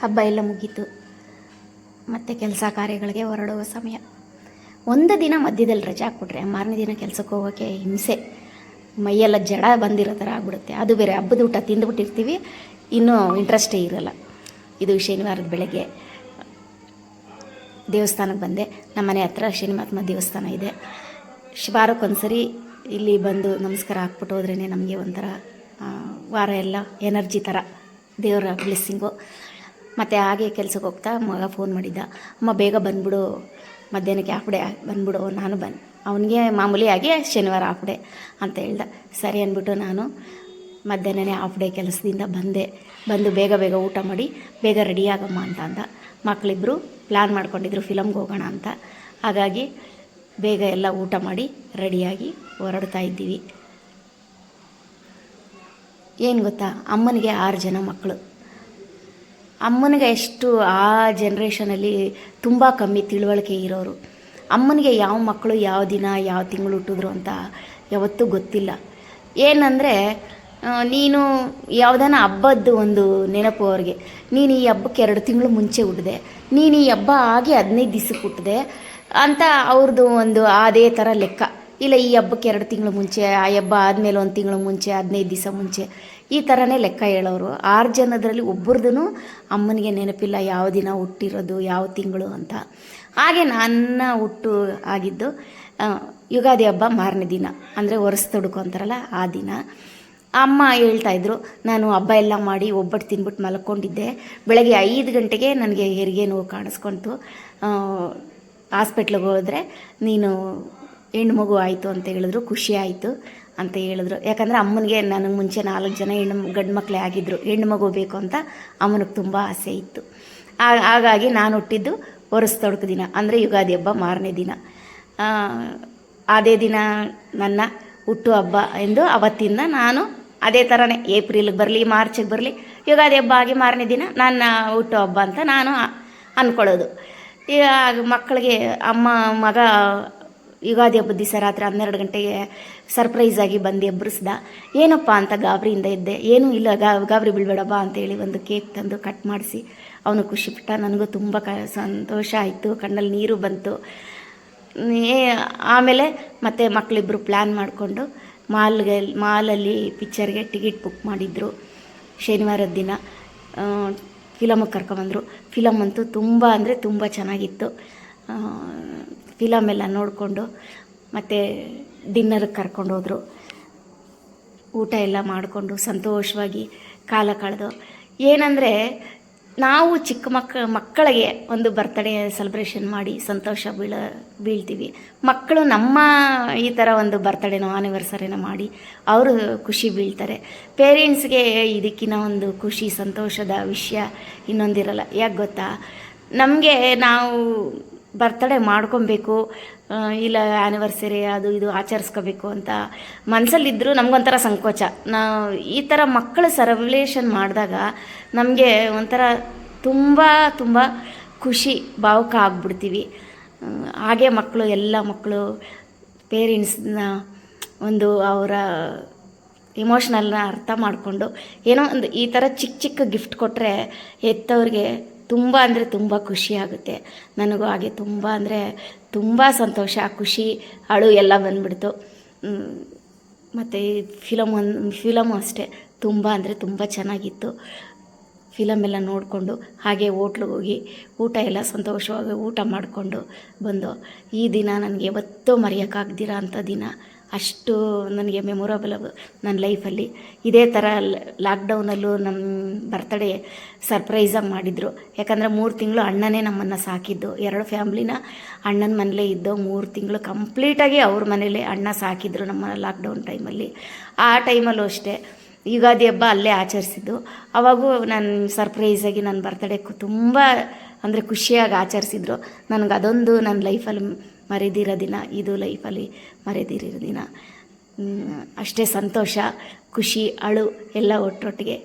ಹಬ್ಬ ಎಲ್ಲ ಮುಗೀತು. ಮತ್ತು ಕೆಲಸ ಕಾರ್ಯಗಳಿಗೆ ಹೊರಡುವ ಸಮಯ. ಒಂದು ದಿನ ಮಧ್ಯದಲ್ಲಿ ರಜೆ ಹಾಕ್ಬಿಟ್ರೆ ಮಾರನೇ ದಿನ ಕೆಲಸಕ್ಕೆ ಹೋಗೋಕ್ಕೆ ಹಿಂಸೆ, ಮೈಯೆಲ್ಲ ಜಡ ಬಂದಿರೋ ಥರ ಆಗ್ಬಿಡುತ್ತೆ. ಅದು ಬೇರೆ ಹಬ್ಬದ ಊಟ ತಿಂದುಬಿಟ್ಟಿರ್ತೀವಿ, ಇನ್ನೂ ಇಂಟ್ರೆಸ್ಟೇ ಇರೋಲ್ಲ. ಇದು ಶನಿವಾರದ ಬೆಳಗ್ಗೆ ದೇವಸ್ಥಾನಕ್ಕೆ ಬಂದೆ. ನಮ್ಮ ಮನೆ ಹತ್ರ ಶನಿ ಮಹಾತ್ಮ ದೇವಸ್ಥಾನ ಇದೆ. ವಾರಕ್ಕೊಂದ್ಸರಿ ಇಲ್ಲಿ ಬಂದು ನಮಸ್ಕಾರ ಹಾಕ್ಬಿಟ್ಟು ಹೋದ್ರೇ ನಮಗೆ ಒಂಥರ ವಾರ ಎಲ್ಲ ಎನರ್ಜಿ ಥರ, ದೇವರ ಬ್ಲೆಸ್ಸಿಂಗು. ಮತ್ತು ಹಾಗೆ ಕೆಲ್ಸಕ್ಕೆ ಹೋಗ್ತಾ ಮಗ ಫೋನ್ ಮಾಡಿದ್ದ, ಅಮ್ಮ ಬೇಗ ಬಂದ್ಬಿಡು, ಮಧ್ಯಾಹ್ನಕ್ಕೆ ಹಾಫ್ ಡೇ ಬಂದ್ಬಿಡು. ನಾನು ಅವನಿಗೆ ಮಾಮೂಲಿಯಾಗಿ ಶನಿವಾರ ಹಾಫ್ ಡೇ ಅಂತ ಹೇಳ್ದೆ. ಸರಿ ಅಂದ್ಬಿಟ್ಟು ನಾನು ಮಧ್ಯಾಹ್ನನೇ ಹಾಫ್ ಡೇ ಕೆಲಸದಿಂದ ಬಂದು ಬೇಗ ಬೇಗ ಊಟ ಮಾಡಿ ಬೇಗ ರೆಡಿಯಾಗಮ್ಮ ಅಂತ ಅಂದ. ಮಕ್ಕಳಿಬ್ಬರು ಪ್ಲ್ಯಾನ್ ಮಾಡ್ಕೊಂಡಿದ್ರು ಫಿಲಮ್ಗೆ ಹೋಗೋಣ ಅಂತ. ಹಾಗಾಗಿ ಬೇಗ ಎಲ್ಲ ಊಟ ಮಾಡಿ ರೆಡಿಯಾಗಿ ಹೊರಡ್ತಾ ಇದ್ದೀವಿ. ಏನು ಗೊತ್ತಾ, ಅಮ್ಮನಿಗೆ 6 ಜನ ಮಕ್ಕಳು. ಅಮ್ಮನಿಗೆ ಎಷ್ಟು ಆ ಜನ್ರೇಷನಲ್ಲಿ ತುಂಬ ಕಮ್ಮಿ ತಿಳುವಳಿಕೆ ಇರೋರು. ಅಮ್ಮನಿಗೆ ಯಾವ ಮಕ್ಕಳು ಯಾವ ದಿನ ಯಾವ ತಿಂಗಳು ಹುಟ್ಟಿದ್ರು ಅಂತ ಯಾವತ್ತೂ ಗೊತ್ತಿಲ್ಲ. ಏನಂದರೆ, ನೀನು ಯಾವುದಾನ ಹಬ್ಬದ್ದು ಒಂದು ನೆನಪು ಅವ್ರಿಗೆ, ನೀನು ಈ ಹಬ್ಬಕ್ಕೆ 2 ತಿಂಗಳು ಮುಂಚೆ ಹುಟ್ಟಿದೆ, ನೀನು ಈ ಹಬ್ಬ ಆಗಿ 15 ದಿವಸಕ್ಕೆ ಹುಟ್ಟಿದೆ ಅಂತ ಅವ್ರದ್ದು ಒಂದು ಅದೇ ಥರ ಲೆಕ್ಕ. ಇಲ್ಲ, ಈ ಹಬ್ಬಕ್ಕೆ 2 ತಿಂಗಳು ಮುಂಚೆ, ಆ ಹಬ್ಬ ಆದಮೇಲೆ 1 ತಿಂಗಳು ಮುಂಚೆ, 15 ದಿವಸ ಮುಂಚೆ, ಈ ಥರನೇ ಲೆಕ್ಕ ಹೇಳೋರು. 6 ಜನದಲ್ಲಿ ಒಬ್ಬರದೂ ಅಮ್ಮನಿಗೆ ನೆನಪಿಲ್ಲ ಯಾವ ದಿನ ಹುಟ್ಟಿರೋದು, ಯಾವ ತಿಂಗಳು ಅಂತ. ಹಾಗೆ ನನ್ನ ಹುಟ್ಟು ಆಗಿದ್ದು ಯುಗಾದಿ ಹಬ್ಬ ಮಾರನೇ ದಿನ, ಅಂದರೆ ಒರೆಸ್ತೊಡುಕು ಅಂತಾರಲ್ಲ ಆ ದಿನ. ಅಮ್ಮ ಹೇಳ್ತಾಯಿದ್ರು, ನಾನು ಹಬ್ಬ ಎಲ್ಲ ಮಾಡಿ ಒಬ್ಬಟ್ಟು ತಿಂದ್ಬಿಟ್ಟು ಮಲ್ಕೊಂಡಿದ್ದೆ. ಬೆಳಗ್ಗೆ 5 ಗಂಟೆಗೆ ನನಗೆ ಹೆರಿಗೆ ನೋವು ಕಾಣಿಸ್ಕೊಳ್ತು. ಹಾಸ್ಪಿಟ್ಲಿಗೆ ಹೋದರೆ ನೀನು ಹೆಣ್ಣು ಮಗು ಆಯಿತು ಅಂತ ಹೇಳಿದ್ರು. ಖುಷಿ ಆಯಿತು ಅಂತ ಹೇಳಿದ್ರು. ಯಾಕಂದರೆ ಅಮ್ಮನಿಗೆ ನನಗೆ ಮುಂಚೆ 4 ಜನ ಗಂಡು ಮಕ್ಕಳೇ ಆಗಿದ್ದರು. ಹೆಣ್ಣು ಮಗು ಬೇಕು ಅಂತ ಅಮ್ಮನಿಗೆ ತುಂಬ ಆಸೆ ಇತ್ತು. ಹಾಗಾಗಿ ನಾನು ಹುಟ್ಟಿದ್ದು ಒರೆಸ್ತೊಡುಕು ದಿನ, ಅಂದರೆ ಯುಗಾದಿ ಹಬ್ಬ ಮಾರನೇ ದಿನ. ಅದೇ ದಿನ ನನ್ನ ಹುಟ್ಟು ಹಬ್ಬ ಎಂದು ಅವತ್ತಿಂದ ನಾನು ಅದೇ ಥರನೇ ಏಪ್ರಿಲ್ಗೆ ಬರಲಿ ಮಾರ್ಚಿಗೆ ಬರಲಿ ಯುಗಾದಿ ಹಬ್ಬ ಆಗಿ ಮಾರನೇ ದಿನ ನನ್ನ ಹುಟ್ಟು ಹಬ್ಬ ಅಂತ ನಾನು ಅಂದ್ಕೊಳ್ಳೋದು. ಈಗ ಮಕ್ಕಳಿಗೆ ಮಗ ಯುಗಾದಿ ಹಬ್ಬದ ದಿವಸ ರಾತ್ರಿ 12 ಗಂಟೆಗೆ ಸರ್ಪ್ರೈಸಾಗಿ ಬಂದು ಎಬ್ಬರಿಸ್ದ. ಏನಪ್ಪ ಅಂತ ಗಾಬರಿಯಿಂದ ಇದ್ದೆ. ಏನೂ ಇಲ್ಲ, ಗಾಬರಿ ಬೀಳ್ಬೇಡಪ್ಪ ಅಂತೇಳಿ ಒಂದು ಕೇಕ್ ತಂದು ಕಟ್ ಮಾಡಿಸಿ ಅವನು ಖುಷಿಪಟ್ಟ. ನನಗೂ ತುಂಬ ಸಂತೋಷ ಆಯಿತು, ಕಣ್ಣಲ್ಲಿ ನೀರು ಬಂತು. ಆಮೇಲೆ ಮತ್ತೆ ಮಕ್ಕಳಿಬ್ಬರು ಪ್ಲ್ಯಾನ್ ಮಾಡಿಕೊಂಡು ಮಾಲಲ್ಲಿ ಪಿಕ್ಚರ್ಗೆ ಟಿಕೆಟ್ ಬುಕ್ ಮಾಡಿದ್ರು. ಶನಿವಾರದ ದಿನ ಫಿಲಮಿಗೆ ಕರ್ಕೊಂಬಂದರು. ಫಿಲಮ್ ಅಂತೂ ತುಂಬ ಅಂದರೆ ತುಂಬ ಚೆನ್ನಾಗಿತ್ತು. ಫಿಲಮೆಲ್ಲ ನೋಡಿಕೊಂಡು ಮತ್ತು ಡಿನ್ನರ್ಗೆ ಕರ್ಕೊಂಡೋದ್ರು. ಊಟ ಎಲ್ಲ ಮಾಡಿಕೊಂಡು ಸಂತೋಷವಾಗಿ ಕಾಲ ಕಳೆದು. ಏನಂದರೆ, ನಾವು ಚಿಕ್ಕ ಮಕ್ಕಳಿಗೆ ಒಂದು ಬರ್ತ್ಡೇ ಸೆಲೆಬ್ರೇಷನ್ ಮಾಡಿ ಸಂತೋಷ ಬೀಳ್ತೀವಿ. ಮಕ್ಕಳು ನಮ್ಮ ಈ ಥರ ಒಂದು ಬರ್ತ್ಡೇನೋ ಆ್ಯನಿವರ್ಸರಿನೋ ಮಾಡಿ ಅವರು ಖುಷಿ ಬೀಳ್ತಾರೆ. ಪೇರೆಂಟ್ಸ್ಗೆ ಇದಕ್ಕಿಂತ ಒಂದು ಖುಷಿ ಸಂತೋಷದ ವಿಷಯ ಇನ್ನೊಂದಿರಲ್ಲ. ಯಾಕೆ ಗೊತ್ತಾ, ನಮಗೆ ನಾವು ಬರ್ತ್ಡೇ ಮಾಡ್ಕೊಬೇಕು, ಇಲ್ಲ ಆ್ಯನಿವರ್ಸರಿ ಅದು ಇದು ಆಚರಿಸ್ಕೋಬೇಕು ಅಂತ ಮನಸ್ಸಲ್ಲಿದ್ದರೂ ನಮಗೊಂಥರ ಸಂಕೋಚ. ನಾವು ಈ ಥರ ಮಕ್ಕಳು ಸೆಲೆಬ್ರೇಷನ್ ಮಾಡಿದಾಗ ನಮಗೆ ಒಂಥರ ತುಂಬ ತುಂಬ ಖುಷಿ, ಭಾವುಕ ಆಗ್ಬಿಡ್ತೀವಿ. ಹಾಗೆ ಎಲ್ಲ ಮಕ್ಕಳು ಪೇರೆಂಟ್ಸ್ನ ಒಂದು ಅವರ ಇಮೋಷ್ನಲ್ನ ಅರ್ಥ ಮಾಡಿಕೊಂಡು ಏನೋ ಒಂದು ಈ ಥರ ಚಿಕ್ಕ ಗಿಫ್ಟ್ ಕೊಟ್ಟರೆ ಹೆತ್ತವ್ರಿಗೆ ತುಂಬ ಅಂದರೆ ತುಂಬ ಖುಷಿ ಆಗುತ್ತೆ. ನನಗೂ ಹಾಗೆ ತುಂಬ ಅಂದರೆ ತುಂಬ ಸಂತೋಷ, ಖುಷಿ, ಅಳು ಎಲ್ಲ ಬಂದುಬಿಡ್ತು. ಮತ್ತು ಫಿಲಮು ಅಷ್ಟೇ ತುಂಬ ಅಂದರೆ ತುಂಬ ಚೆನ್ನಾಗಿತ್ತು. ಫಿಲಮೆಲ್ಲ ನೋಡಿಕೊಂಡು ಹಾಗೆ ಹೋಟ್ಲಿಗೆ ಹೋಗಿ ಊಟ ಎಲ್ಲ ಸಂತೋಷವಾಗಿ ಊಟ ಮಾಡಿಕೊಂಡು ಬಂದು. ಈ ದಿನ ನನಗೆ ಯಾವತ್ತೂ ಮರೆಯೋಕ್ಕಾಗ್ದಿರ ಅಂಥ ದಿನ. ಅಷ್ಟು ನನಗೆ ಮೆಮೊರಬಲ್ ನನ್ನ ಲೈಫಲ್ಲಿ. ಇದೇ ಥರ ಲಾಕ್ಡೌನಲ್ಲೂ ನಮ್ಮ ಬರ್ತ್ಡೇ ಸರ್ಪ್ರೈಸಾಗಿ ಮಾಡಿದರು. ಯಾಕಂದರೆ 3 ತಿಂಗಳು ಅಣ್ಣನೇ ನಮ್ಮನ್ನು ಸಾಕಿದ್ದು. 2 ಫ್ಯಾಮ್ಲಿನ ಅಣ್ಣನ ಮನೇಲೇ ಇದ್ದು 3 ತಿಂಗಳು ಕಂಪ್ಲೀಟಾಗಿ ಅವ್ರ ಮನೇಲೇ ಅಣ್ಣ ಸಾಕಿದ್ರು ನಮ್ಮ ಲಾಕ್ಡೌನ್ ಟೈಮಲ್ಲಿ. ಆ ಟೈಮಲ್ಲೂ ಅಷ್ಟೇ ಯುಗಾದಿ ಹಬ್ಬ ಅಲ್ಲೇ ಆಚರಿಸಿದ್ದು. ಅವಾಗೂ ನಾನು ಸರ್ಪ್ರೈಸಾಗಿ ನನ್ನ ಬರ್ತ್ಡೇ ತುಂಬ ಅಂದರೆ ಖುಷಿಯಾಗಿ ಆಚರಿಸಿದ್ರು. ನನಗೆ ಅದೊಂದು ನನ್ನ ಲೈಫಲ್ಲಿ ಮರೆದಿರೋ ದಿನ, ಇದು ಲೈಫಲ್ಲಿ ಮರೆದಿರೋ ದಿನ. ಅಷ್ಟೇ ಸಂತೋಷ, ಖುಷಿ, ಅಳು ಎಲ್ಲ ಒಟ್ಟೊಟ್ಟಿಗೆ